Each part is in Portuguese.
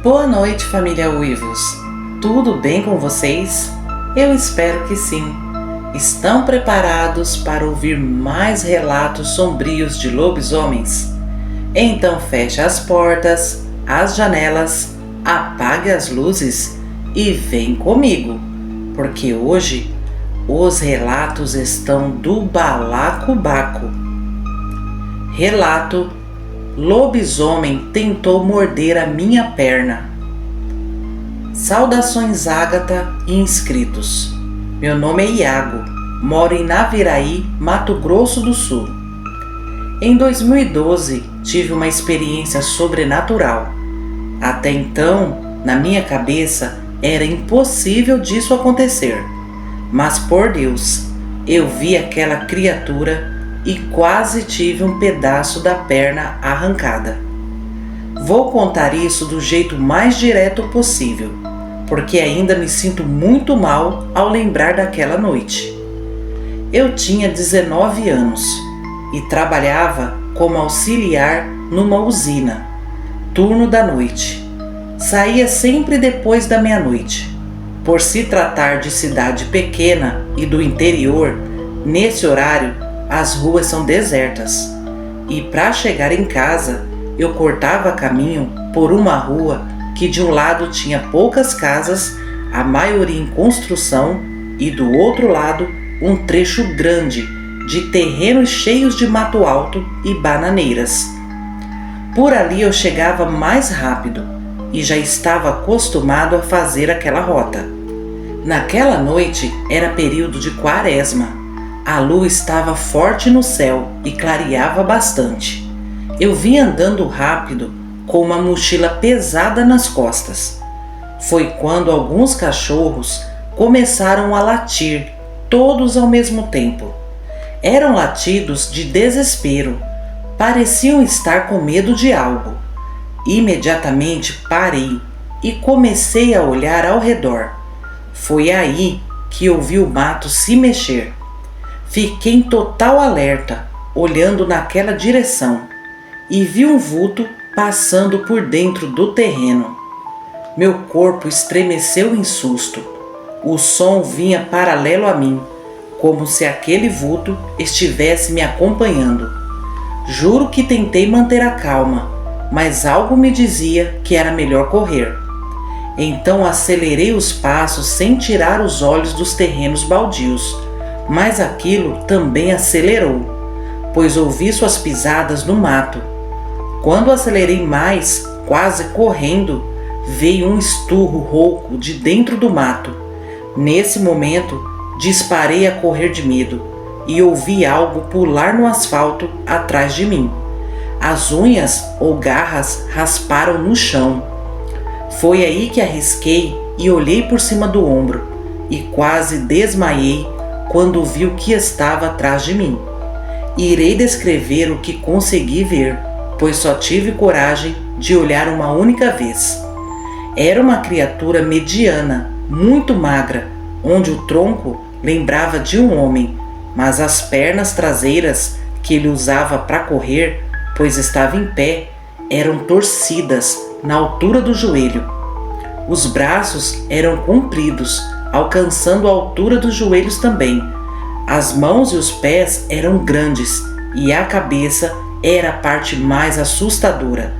Boa noite, família Uivos. Tudo bem com vocês? Eu espero que sim. Estão preparados para ouvir mais relatos sombrios de lobisomens? Então feche as portas, as janelas, apague as luzes e vem comigo, porque hoje os relatos estão do balacobaco. Relato: lobisomem tentou morder a minha perna. Saudações, Ágata e inscritos. Meu nome é Iago, moro em Naviraí, Mato Grosso do Sul. Em 2012, tive uma experiência sobrenatural. Até então, na minha cabeça, era impossível disso acontecer. Mas por Deus, eu vi aquela criatura e quase tive um pedaço da perna arrancada. Vou contar isso do jeito mais direto possível, porque ainda me sinto muito mal ao lembrar daquela noite. Eu tinha 19 anos e trabalhava como auxiliar numa usina, turno da noite. Saía sempre depois da meia-noite. Por se tratar de cidade pequena e do interior, nesse horário as ruas são desertas. E para chegar em casa, eu cortava caminho por uma rua que de um lado tinha poucas casas, a maioria em construção, e do outro lado um trecho grande de terrenos cheios de mato alto e bananeiras. Por ali eu chegava mais rápido e já estava acostumado a fazer aquela rota. Naquela noite era período de quaresma. A lua estava forte no céu e clareava bastante. Eu vinha andando rápido com uma mochila pesada nas costas. Foi quando alguns cachorros começaram a latir, todos ao mesmo tempo. Eram latidos de desespero, pareciam estar com medo de algo. Imediatamente parei e comecei a olhar ao redor. Foi aí que ouvi o mato se mexer. Fiquei em total alerta, olhando naquela direção, e vi um vulto passando por dentro do terreno. Meu corpo estremeceu em susto. O som vinha paralelo a mim, como se aquele vulto estivesse me acompanhando. Juro que tentei manter a calma, mas algo me dizia que era melhor correr. Então acelerei os passos sem tirar os olhos dos terrenos baldios, mas aquilo também acelerou, pois ouvi suas pisadas no mato. Quando acelerei mais, quase correndo, veio um esturro rouco de dentro do mato. Nesse momento, disparei a correr de medo e ouvi algo pular no asfalto atrás de mim. As unhas ou garras rasparam no chão. Foi aí que arrisquei e olhei por cima do ombro e quase desmaiei quando vi o que estava atrás de mim. Irei descrever o que consegui ver, pois só tive coragem de olhar uma única vez. Era uma criatura mediana, muito magra, onde o tronco lembrava de um homem, mas as pernas traseiras que ele usava para correr, pois estava em pé, eram torcidas na altura do joelho. Os braços eram compridos, alcançando a altura dos joelhos também. As mãos e os pés eram grandes e a cabeça era a parte mais assustadora.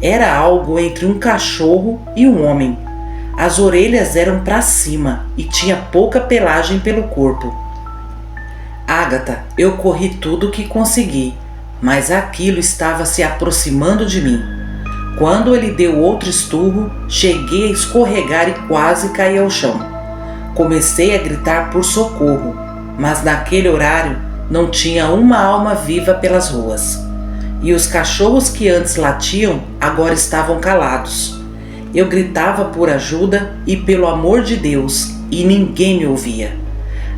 Era algo entre um cachorro e um homem. As orelhas eram para cima e tinha pouca pelagem pelo corpo. Ágata, eu corri tudo o que consegui, mas aquilo estava se aproximando de mim. Quando ele deu outro esturro, cheguei a escorregar e quase caí ao chão. Comecei a gritar por socorro, mas naquele horário não tinha uma alma viva pelas ruas. E os cachorros que antes latiam agora estavam calados. Eu gritava por ajuda e pelo amor de Deus e ninguém me ouvia.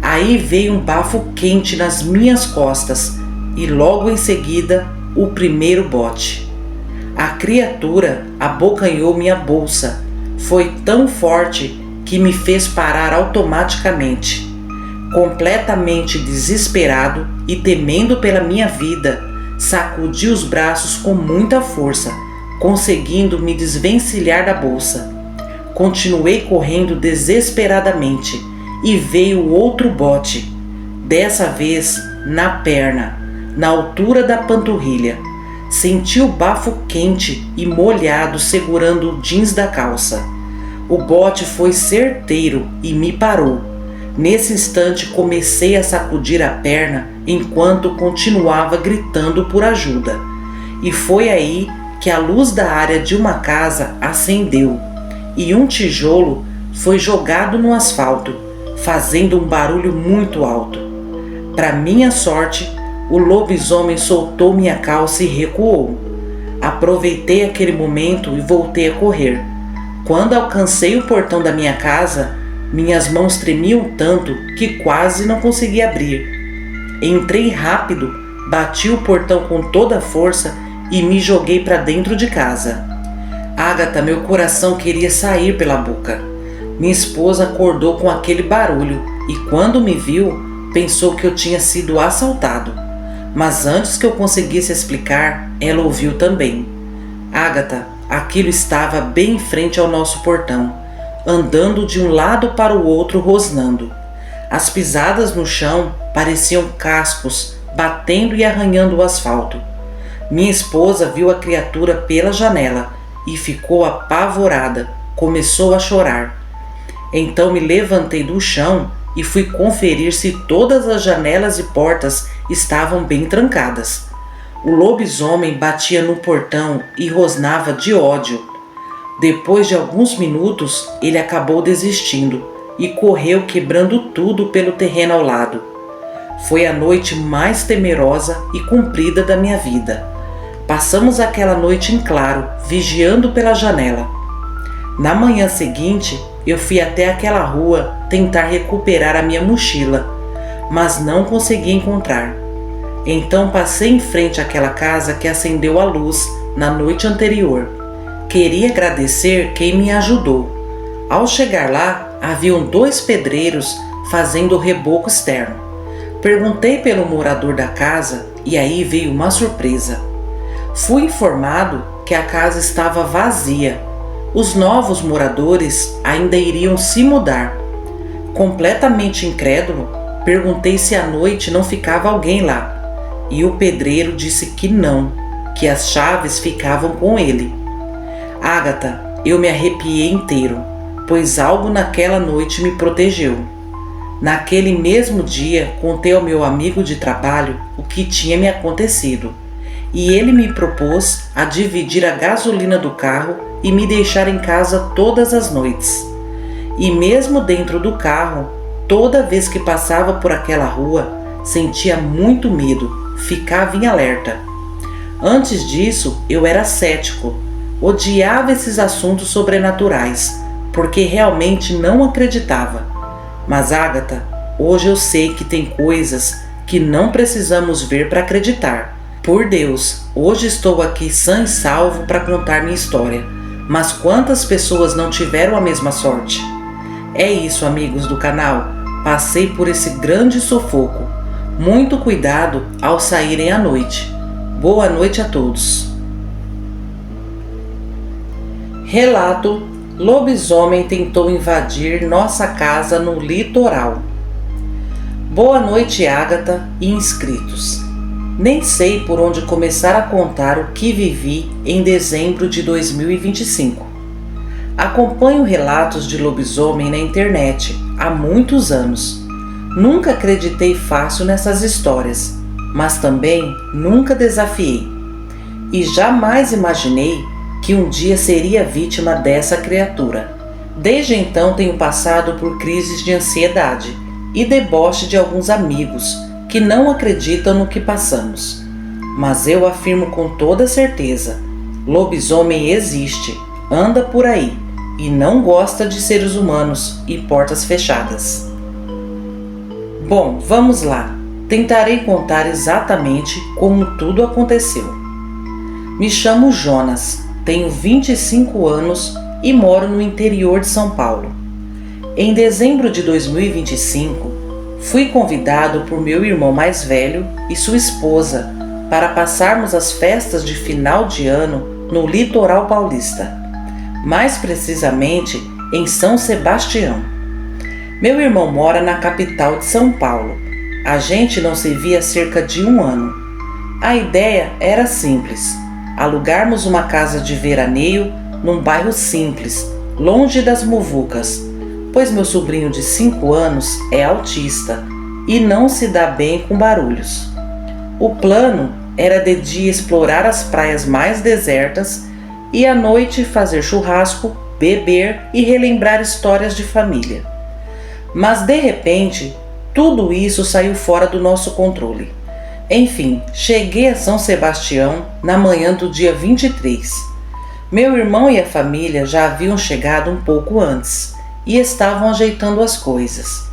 Aí veio um bafo quente nas minhas costas e logo em seguida o primeiro bote. A criatura abocanhou minha bolsa. Foi tão forte que me fez parar automaticamente. Completamente desesperado e temendo pela minha vida, sacudi os braços com muita força, conseguindo me desvencilhar da bolsa. Continuei correndo desesperadamente e veio outro bote, dessa vez na perna, na altura da panturrilha. Senti o bafo quente e molhado segurando o jeans da calça. O bote foi certeiro e me parou. Nesse instante comecei a sacudir a perna enquanto continuava gritando por ajuda. E foi aí que a luz da área de uma casa acendeu e um tijolo foi jogado no asfalto, fazendo um barulho muito alto. Para minha sorte, o lobisomem soltou minha calça e recuou. Aproveitei aquele momento e voltei a correr. Quando alcancei o portão da minha casa, minhas mãos tremiam tanto que quase não consegui abrir. Entrei rápido, bati o portão com toda a força e me joguei para dentro de casa. Agatha, meu coração queria sair pela boca. Minha esposa acordou com aquele barulho e quando me viu, pensou que eu tinha sido assaltado. Mas antes que eu conseguisse explicar, ela ouviu também. Agatha, aquilo estava bem em frente ao nosso portão, andando de um lado para o outro rosnando. As pisadas no chão pareciam cascos, batendo e arranhando o asfalto. Minha esposa viu a criatura pela janela e ficou apavorada, começou a chorar. Então me levantei do chão e fui conferir se todas as janelas e portas estavam bem trancadas. O lobisomem batia no portão e rosnava de ódio. Depois de alguns minutos, ele acabou desistindo e correu quebrando tudo pelo terreno ao lado. Foi a noite mais temerosa e comprida da minha vida. Passamos aquela noite em claro, vigiando pela janela. Na manhã seguinte, eu fui até aquela rua tentar recuperar a minha mochila, mas não consegui encontrar. Então passei em frente àquela casa que acendeu a luz na noite anterior. Queria agradecer quem me ajudou. Ao chegar lá, haviam 2 pedreiros fazendo o reboco externo. Perguntei pelo morador da casa e aí veio uma surpresa. Fui informado que a casa estava vazia. Os novos moradores ainda iriam se mudar. Completamente incrédulo, perguntei se à noite não ficava alguém lá. E o pedreiro disse que não, que as chaves ficavam com ele. Agatha, eu me arrepiei inteiro, pois algo naquela noite me protegeu. Naquele mesmo dia, contei ao meu amigo de trabalho o que tinha me acontecido. E ele me propôs a dividir a gasolina do carro e me deixar em casa todas as noites. E mesmo dentro do carro, toda vez que passava por aquela rua, sentia muito medo, ficava em alerta. Antes disso, eu era cético, odiava esses assuntos sobrenaturais, porque realmente não acreditava. Mas Agatha, hoje eu sei que tem coisas que não precisamos ver para acreditar. Por Deus, hoje estou aqui sã e salvo para contar minha história, mas quantas pessoas não tiveram a mesma sorte? É isso, amigos do canal, passei por esse grande sufoco. Muito cuidado ao saírem à noite. Boa noite a todos. Relato: lobisomem tentou invadir nossa casa no litoral. Boa noite, Agatha e inscritos. Nem sei por onde começar a contar o que vivi em dezembro de 2025. Acompanho relatos de lobisomem na internet há muitos anos. Nunca acreditei fácil nessas histórias, mas também nunca desafiei. E jamais imaginei que um dia seria vítima dessa criatura. Desde então tenho passado por crises de ansiedade e deboche de alguns amigos que não acreditam no que passamos. Mas eu afirmo com toda certeza, lobisomem existe, anda por aí e não gosta de seres humanos e portas fechadas. Bom, vamos lá. Tentarei contar exatamente como tudo aconteceu. Me chamo Jonas, tenho 25 anos e moro no interior de São Paulo. Em dezembro de 2025, fui convidado por meu irmão mais velho e sua esposa para passarmos as festas de final de ano no litoral paulista, mais precisamente em São Sebastião. Meu irmão mora na capital de São Paulo. A gente não se via há cerca de 1 ano. A ideia era simples: alugarmos uma casa de veraneio num bairro simples, longe das muvucas, pois meu sobrinho de 5 anos é autista e não se dá bem com barulhos. O plano era de dia explorar as praias mais desertas e à noite fazer churrasco, beber e relembrar histórias de família. Mas de repente, tudo isso saiu fora do nosso controle. Enfim, cheguei a São Sebastião na manhã do dia 23. Meu irmão e a família já haviam chegado um pouco antes e estavam ajeitando as coisas.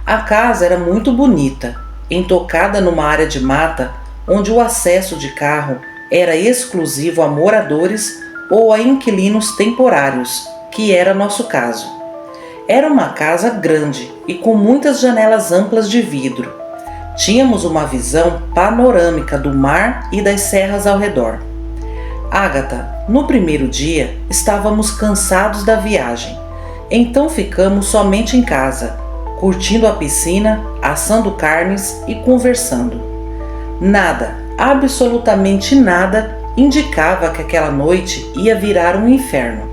A casa era muito bonita, intocada numa área de mata onde o acesso de carro era exclusivo a moradores ou a inquilinos temporários, que era nosso caso. Era uma casa grande e com muitas janelas amplas de vidro. Tínhamos uma visão panorâmica do mar e das serras ao redor. Ágata, no primeiro dia, estávamos cansados da viagem, então ficamos somente em casa, curtindo a piscina, assando carnes e conversando. Nada, absolutamente nada, indicava que aquela noite ia virar um inferno.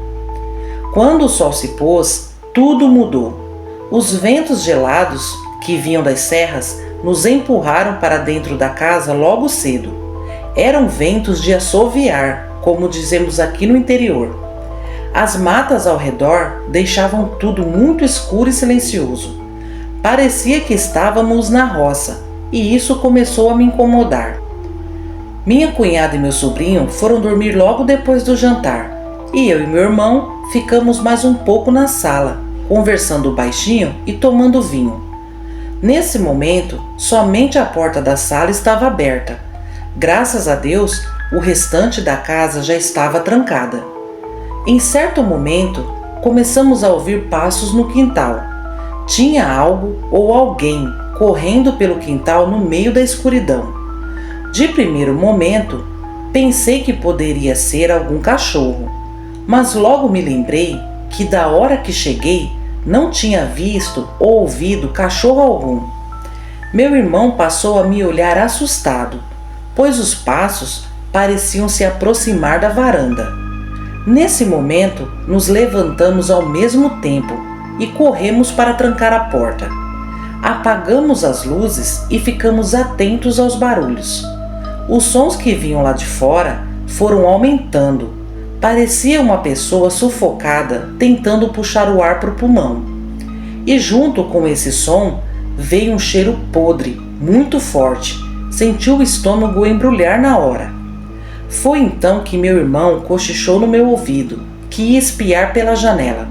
Quando o sol se pôs, tudo mudou. Os ventos gelados que vinham das serras nos empurraram para dentro da casa logo cedo. Eram ventos de assoviar, como dizemos aqui no interior. As matas ao redor deixavam tudo muito escuro e silencioso. Parecia que estávamos na roça, e isso começou a me incomodar. Minha cunhada e meu sobrinho foram dormir logo depois do jantar, e eu e meu irmão ficamos mais um pouco na sala, conversando baixinho e tomando vinho. Nesse momento, somente a porta da sala estava aberta. Graças a Deus, o restante da casa já estava trancada. Em certo momento, começamos a ouvir passos no quintal. Tinha algo ou alguém correndo pelo quintal no meio da escuridão. De primeiro momento, pensei que poderia ser algum cachorro, mas logo me lembrei que da hora que cheguei não tinha visto ou ouvido cachorro algum. Meu irmão passou a me olhar assustado, pois os passos pareciam se aproximar da varanda. Nesse momento, nos levantamos ao mesmo tempo e corremos para trancar a porta. Apagamos as luzes e ficamos atentos aos barulhos. Os sons que vinham lá de fora foram aumentando. Parecia uma pessoa sufocada tentando puxar o ar para o pulmão. E junto com esse som veio um cheiro podre, muito forte. Senti o estômago embrulhar na hora. Foi então que meu irmão cochichou no meu ouvido que ia espiar pela janela,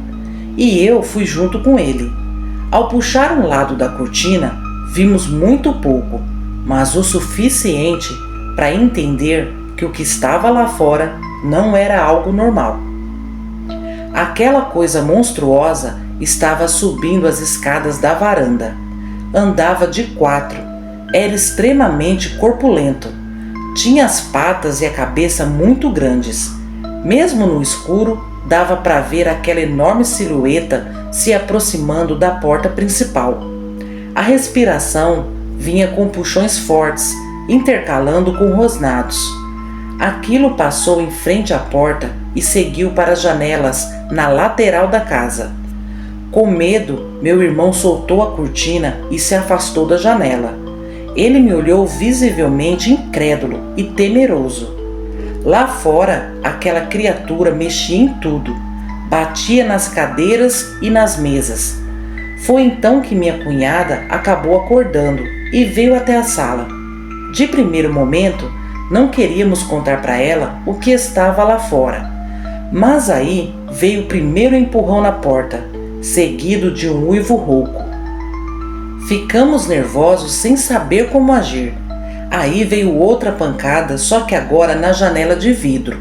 e eu fui junto com ele. Ao puxar um lado da cortina, vimos muito pouco, mas o suficiente para entender que o que estava lá fora não era algo normal. Aquela coisa monstruosa estava subindo as escadas da varanda. Andava de 4, era extremamente corpulento. Tinha as patas e a cabeça muito grandes. Mesmo no escuro, dava para ver aquela enorme silhueta se aproximando da porta principal. A respiração vinha com puxões fortes, intercalando com rosnados. Aquilo passou em frente à porta e seguiu para as janelas na lateral da casa. Com medo, meu irmão soltou a cortina e se afastou da janela. Ele me olhou visivelmente incrédulo e temeroso. Lá fora, aquela criatura mexia em tudo, batia nas cadeiras e nas mesas. Foi então que minha cunhada acabou acordando e veio até a sala. De primeiro momento, não queríamos contar para ela o que estava lá fora. Mas aí veio o primeiro empurrão na porta, seguido de um uivo rouco. Ficamos nervosos sem saber como agir. Aí veio outra pancada, só que agora na janela de vidro.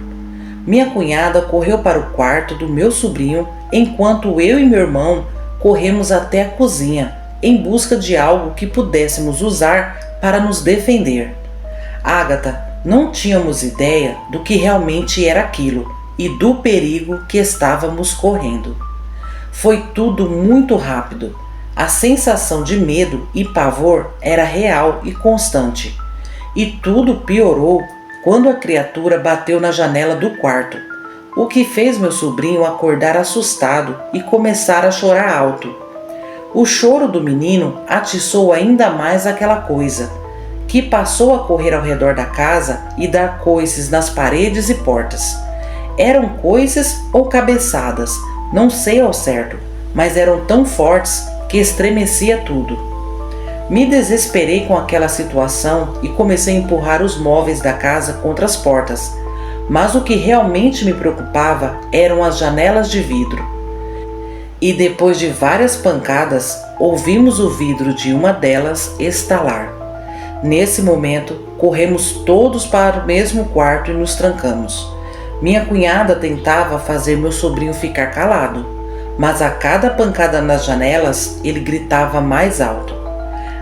Minha cunhada correu para o quarto do meu sobrinho, enquanto eu e meu irmão corremos até a cozinha, em busca de algo que pudéssemos usar para nos defender. Ágata, Não tínhamos ideia do que realmente era aquilo e do perigo que estávamos correndo. Foi tudo muito rápido. A sensação de medo e pavor era real e constante. E tudo piorou quando a criatura bateu na janela do quarto, o que fez meu sobrinho acordar assustado e começar a chorar alto. O choro do menino atiçou ainda mais aquela coisa, que passou a correr ao redor da casa e dar coices nas paredes e portas. Eram coices ou cabeçadas, não sei ao certo, mas eram tão fortes que estremecia tudo. Me desesperei com aquela situação e comecei a empurrar os móveis da casa contra as portas, mas o que realmente me preocupava eram as janelas de vidro. E depois de várias pancadas, ouvimos o vidro de uma delas estalar. Nesse momento, corremos todos para o mesmo quarto e nos trancamos. Minha cunhada tentava fazer meu sobrinho ficar calado, mas a cada pancada nas janelas, ele gritava mais alto.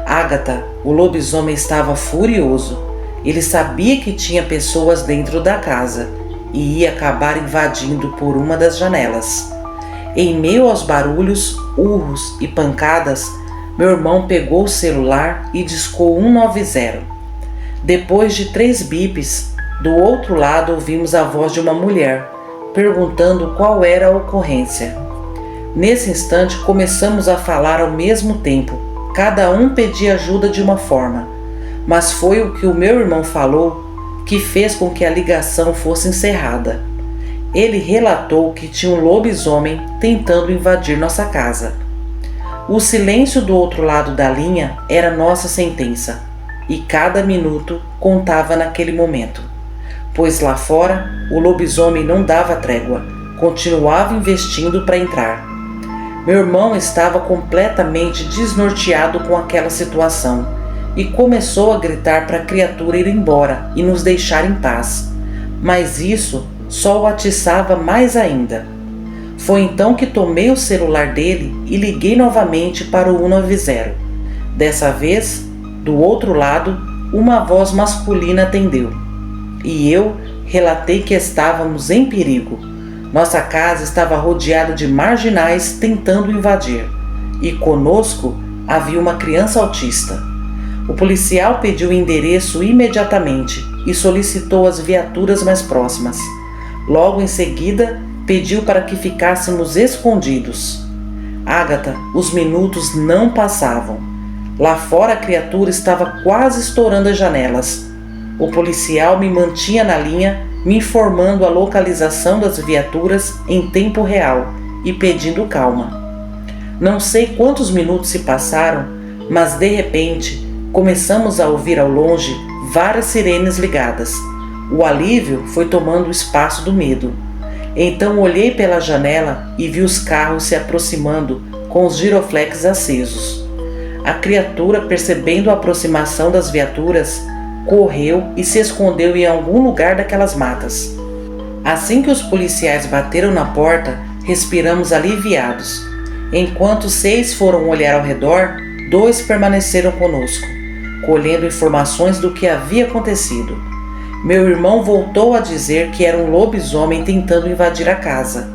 Agatha, o lobisomem estava furioso. Ele sabia que tinha pessoas dentro da casa e ia acabar invadindo por uma das janelas. Em meio aos barulhos, urros e pancadas, meu irmão pegou o celular e discou 190. Depois de 3 bips, do outro lado ouvimos a voz de uma mulher, perguntando qual era a ocorrência. Nesse instante começamos a falar ao mesmo tempo, cada um pedia ajuda de uma forma, mas foi o que o meu irmão falou que fez com que a ligação fosse encerrada. Ele relatou que tinha um lobisomem tentando invadir nossa casa. O silêncio do outro lado da linha era nossa sentença, e cada minuto contava naquele momento, pois lá fora o lobisomem não dava trégua, continuava investindo para entrar. Meu irmão estava completamente desnorteado com aquela situação e começou a gritar para a criatura ir embora e nos deixar em paz, mas isso só o atiçava mais ainda. Foi então que tomei o celular dele e liguei novamente para o 190. Dessa vez, do outro lado, uma voz masculina atendeu. E eu relatei que estávamos em perigo. Nossa casa estava rodeada de marginais tentando invadir. E conosco havia uma criança autista. O policial pediu o endereço imediatamente e solicitou as viaturas mais próximas. Logo em seguida, pediu para que ficássemos escondidos. Agatha, os minutos não passavam. Lá fora a criatura estava quase estourando as janelas. O policial me mantinha na linha, me informando a localização das viaturas em tempo real e pedindo calma. Não sei quantos minutos se passaram, mas de repente começamos a ouvir ao longe várias sirenes ligadas. O alívio foi tomando o espaço do medo. Então olhei pela janela e vi os carros se aproximando com os giroflex acesos. A criatura, percebendo a aproximação das viaturas, correu e se escondeu em algum lugar daquelas matas. Assim que os policiais bateram na porta, respiramos aliviados. Enquanto 6 foram olhar ao redor, 2 permaneceram conosco, colhendo informações do que havia acontecido. Meu irmão voltou a dizer que era um lobisomem tentando invadir a casa,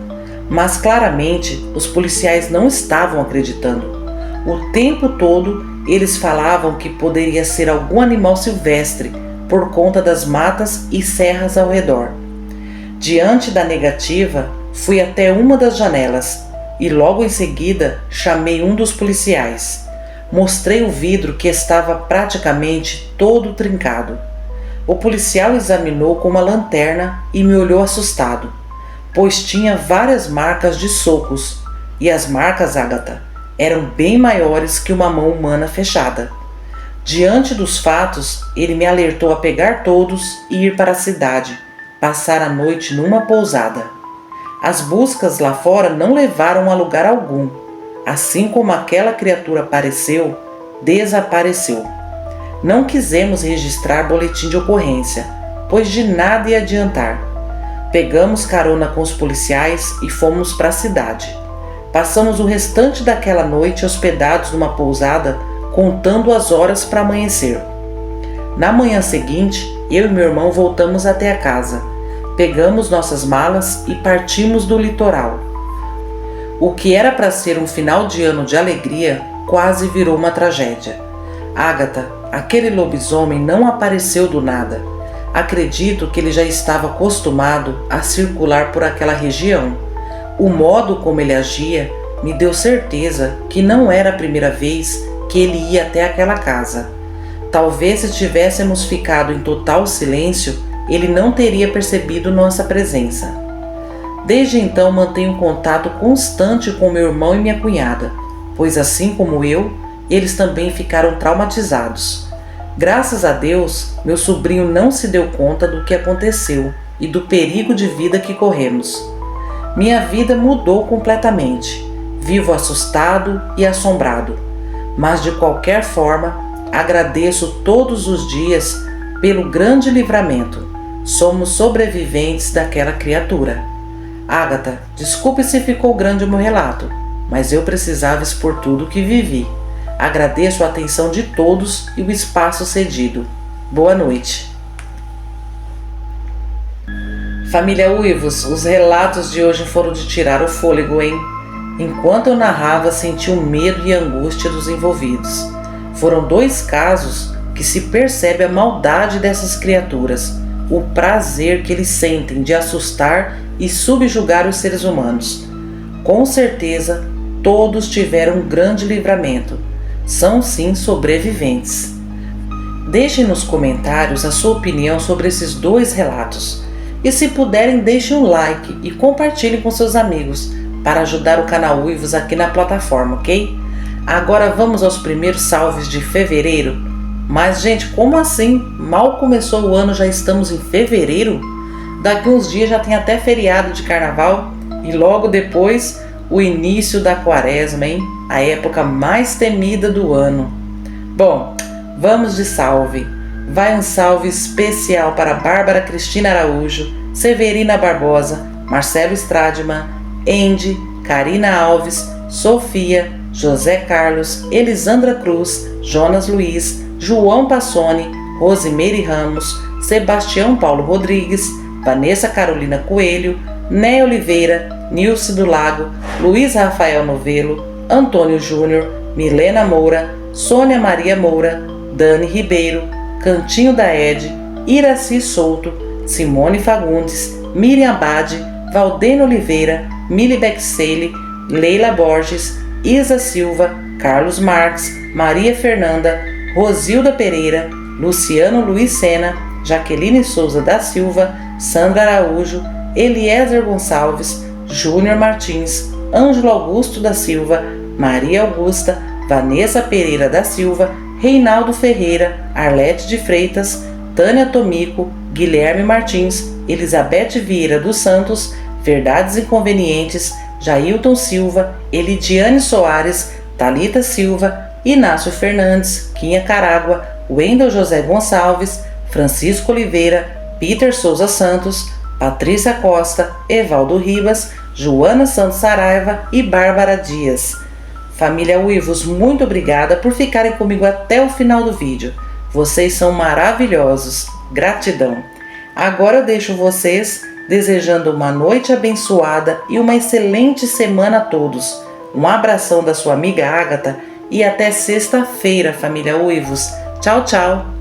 mas claramente os policiais não estavam acreditando. O tempo todo eles falavam que poderia ser algum animal silvestre por conta das matas e serras ao redor. Diante da negativa, fui até uma das janelas e logo em seguida chamei um dos policiais. Mostrei o vidro que estava praticamente todo trincado. O policial examinou com uma lanterna e me olhou assustado, pois tinha várias marcas de socos, e as marcas, Agatha, eram bem maiores que uma mão humana fechada. Diante dos fatos, ele me alertou a pegar todos e ir para a cidade, passar a noite numa pousada. As buscas lá fora não levaram a lugar algum. Assim como aquela criatura apareceu, desapareceu. Não quisemos registrar boletim de ocorrência, pois de nada ia adiantar. Pegamos carona com os policiais e fomos para a cidade. Passamos o restante daquela noite hospedados numa pousada, contando as horas para amanhecer. Na manhã seguinte, eu e meu irmão voltamos até a casa. Pegamos nossas malas e partimos do litoral. O que era para ser um final de ano de alegria quase virou uma tragédia. Ágata, aquele lobisomem não apareceu do nada. Acredito que ele já estava acostumado a circular por aquela região. O modo como ele agia me deu certeza que não era a primeira vez que ele ia até aquela casa. Talvez se tivéssemos ficado em total silêncio, ele não teria percebido nossa presença. Desde então mantenho contato constante com meu irmão e minha cunhada, pois assim como eu, eles também ficaram traumatizados. Graças a Deus, meu sobrinho não se deu conta do que aconteceu e do perigo de vida que corremos. Minha vida mudou completamente. Vivo assustado e assombrado, mas de qualquer forma, agradeço todos os dias pelo grande livramento. Somos sobreviventes daquela criatura. Ágata, desculpe se ficou grande o meu relato, mas eu precisava expor tudo o que vivi. Agradeço a atenção de todos e o espaço cedido. Boa noite. Família Uivos, os relatos de hoje foram de tirar o fôlego, hein? Enquanto eu narrava, senti o medo e a angústia dos envolvidos. Foram 2 casos que se percebe a maldade dessas criaturas, o prazer que eles sentem de assustar e subjugar os seres humanos. Com certeza, todos tiveram um grande livramento. São sim sobreviventes. Deixem nos comentários a sua opinião sobre esses 2 relatos. E se puderem, deixem um like e compartilhem com seus amigos para ajudar o canal Uivos aqui na plataforma, ok? Agora vamos aos primeiros salves de fevereiro. Mas gente, como assim? Mal começou o ano, já estamos em fevereiro? Daqui uns dias já tem até feriado de carnaval e logo depois o início da quaresma, hein? A época mais temida do ano. Bom, vamos de salve. Vai um salve especial para Bárbara Cristina Araújo, Severina Barbosa, Marcelo Stradman, Andy, Karina Alves, Sofia, José Carlos, Elisandra Cruz, Jonas Luiz, João Passoni, Rosimeire Ramos, Sebastião Paulo Rodrigues, Vanessa Carolina Coelho, Né Oliveira, Nilce do Lago, Luiz Rafael Novelo, Antônio Júnior, Milena Moura, Sônia Maria Moura, Dani Ribeiro, Cantinho da Ed, Iraci Souto, Simone Fagundes, Miriam Bade, Valdeno Oliveira, Mili Bexele, Leila Borges, Isa Silva, Carlos Marques, Maria Fernanda, Rosilda Pereira, Luciano Luiz Sena, Jaqueline Souza da Silva, Sandra Araújo, Eliezer Gonçalves, Júnior Martins, Ângelo Augusto da Silva, Maria Augusta, Vanessa Pereira da Silva, Reinaldo Ferreira, Arlete de Freitas, Tânia Tomico, Guilherme Martins, Elizabeth Vieira dos Santos, Verdades Inconvenientes, Jailton Silva, Elidiane Soares, Thalita Silva, Inácio Fernandes, Quinha Caragua, Wendel José Gonçalves, Francisco Oliveira, Peter Souza Santos, Patrícia Costa, Evaldo Ribas, Joana Santos Saraiva e Bárbara Dias. Família Uivos, muito obrigada por ficarem comigo até o final do vídeo. Vocês são maravilhosos. Gratidão. Agora eu deixo vocês desejando uma noite abençoada e uma excelente semana a todos. Um abração da sua amiga Ágata e até sexta-feira, família Uivos. Tchau, tchau!